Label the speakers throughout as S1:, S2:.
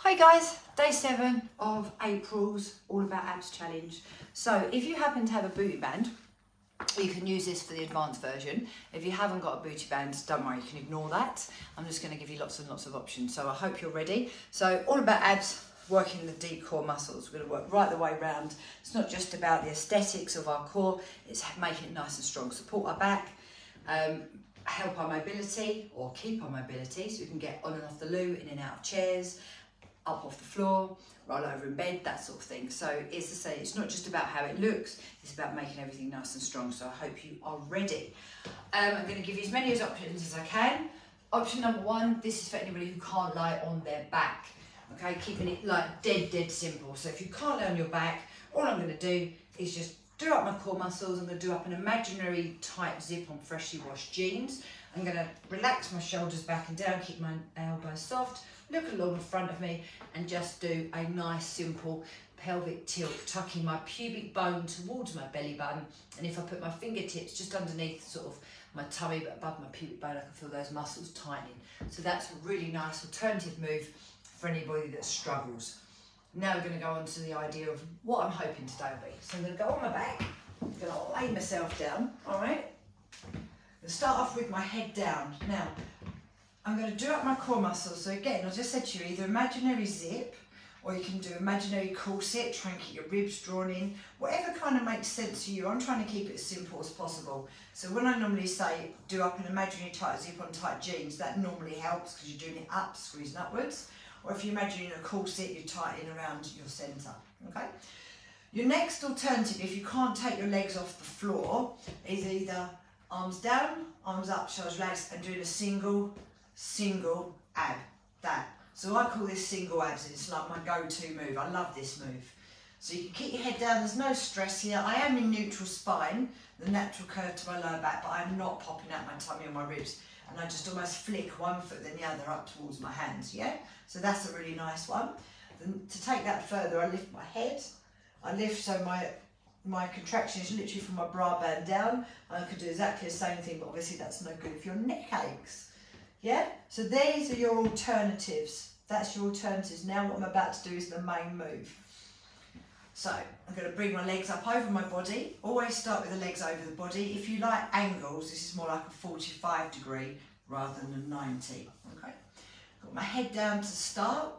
S1: Hi guys, day 7 of April's All About Abs challenge. So if you happen to have a booty band, you can use this for the advanced version. If you haven't got a booty band, don't worry, you can ignore that. I'm just going to give you lots and lots of options. So I hope you're ready. So All About Abs, working the deep core muscles. We're going to work right the way round. It's not just about the aesthetics of our core, it's making it nice and strong. Support our back, help our mobility or keep our mobility so we can get on and off the loo, in and out of chairs, up off the floor, roll over in bed, that sort of thing. So as I say, it's not just about how it looks, it's about making everything nice and strong. So I hope you are ready. I'm going to give you as many options as I can. Option number 1, this is for anybody who can't lie on their back. Okay, keeping it like dead simple. So if you can't lay on your back, all I'm going to do is just do up my core muscles. I'm going to do up an imaginary tight zip on freshly washed jeans. I'm going to relax my shoulders back and down, keep my elbows soft, look along the front of me and just do a nice simple pelvic tilt, tucking my pubic bone towards my belly button. And if I put my fingertips just underneath sort of my tummy but above my pubic bone, I can feel those muscles tightening. So that's a really nice alternative move for anybody that struggles. Now we're going to go on to the idea of what I'm hoping today will be. So I'm going to go on my back, I'm going to lay myself down, all right? I'm going to start off with my head down. Now, I'm going to do up my core muscles. So again, I just said to you, either imaginary zip or you can do imaginary corset, try and keep your ribs drawn in, whatever kind of makes sense to you. I'm trying to keep it as simple as possible. So when I normally say do up an imaginary tight zip on tight jeans, that normally helps because you're doing it up, squeezing upwards. Or if you're imagining a corset, you tighten around your centre, okay? Your next alternative, if you can't take your legs off the floor, is either arms down, arms up, shoulders relaxed, and doing a single ab, that. So I call this single abs, and it's like my go-to move. I love this move. So you can keep your head down, there's no stress here. I am in neutral spine, the natural curve to my lower back, but I'm not popping out my tummy or my ribs. And I just almost flick one foot then the other up towards my hands, yeah? So that's a really nice one. Then to take that further, I lift my head. I lift so my contraction is literally from my bra band down. And I could do exactly the same thing, but obviously that's no good if your neck aches. Yeah? So these are your alternatives. That's your alternatives. Now what I'm about to do is the main move. So I'm going to bring my legs up over my body. Always start with the legs over the body. If you like angles, this is more like a 45 degree rather than a 90. Okay. Got my head down to start.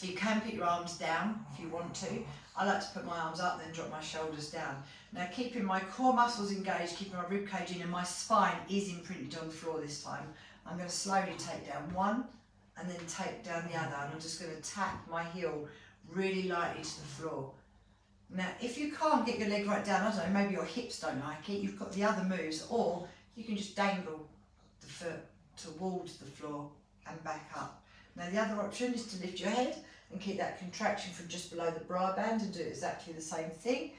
S1: You can put your arms down if you want to. I like to put my arms up, then drop my shoulders down. Now keeping my core muscles engaged, keeping my rib cage in, and my spine is imprinted on the floor this time. I'm going to slowly take down one and then take down the other. And I'm just going to tap my heel really lightly to the floor. Now, if you can't get your leg right down, I don't know, maybe your hips don't like it, you've got the other moves, or you can just dangle the foot towards the floor and back up. Now, the other option is to lift your head and keep that contraction from just below the bra band and do exactly the same thing.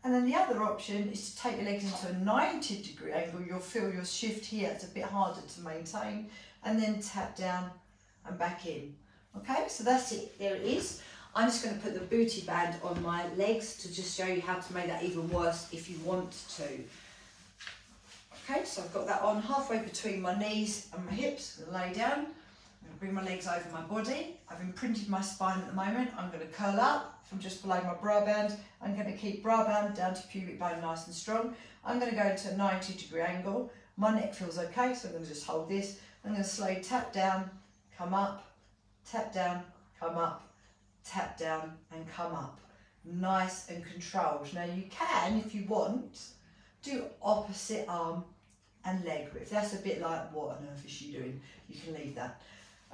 S1: And then the other option is to take your legs into a 90 degree angle. You'll feel your shift here, it's a bit harder to maintain, and then tap down and back in. Okay, so that's it, there it is. I'm just going to put the booty band on my legs to just show you how to make that even worse if you want to. Okay, so I've got that on halfway between my knees and my hips. I'm going to lay down. I'm going to bring my legs over my body. I've imprinted my spine at the moment. I'm going to curl up from just below my bra band. I'm going to keep bra band down to pubic bone nice and strong. I'm going to go into a 90 degree angle. My neck feels okay, so I'm going to just hold this. I'm going to slowly tap down, come up, tap down, come up, tap down and come up. Nice and controlled. Now you can, if you want, do opposite arm and leg. If that's a bit like, what on earth is she doing? You can leave that.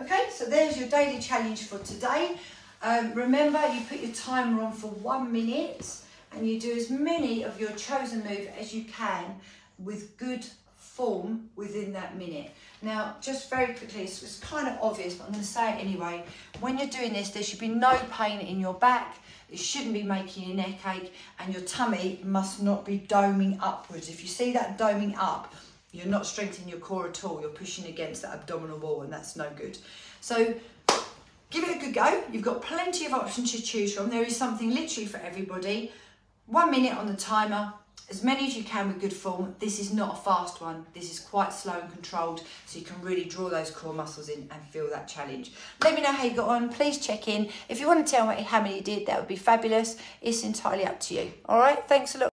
S1: Okay, so there's your daily challenge for today. Remember, you put your timer on for 1 minute and you do as many of your chosen move as you can with good form within that minute. Now, just very quickly, it's kind of obvious, but I'm going to say it anyway. When you're doing this, there should be no pain in your back. It shouldn't be making your neck ache, and your tummy must not be doming upwards. If you see that doming up, you're not strengthening your core at all. You're pushing against that abdominal wall, and that's no good. So give it a good go. You've got plenty of options to choose from. There is something literally for everybody. 1 minute on the timer. as many as you can with good form. This is not a fast one. This is quite slow and controlled, so you can really draw those core muscles in and feel that challenge. Let me know how you got on. Please check in. If you want to tell me how many you did, that would be fabulous. It's entirely up to you. All right, thanks a lot.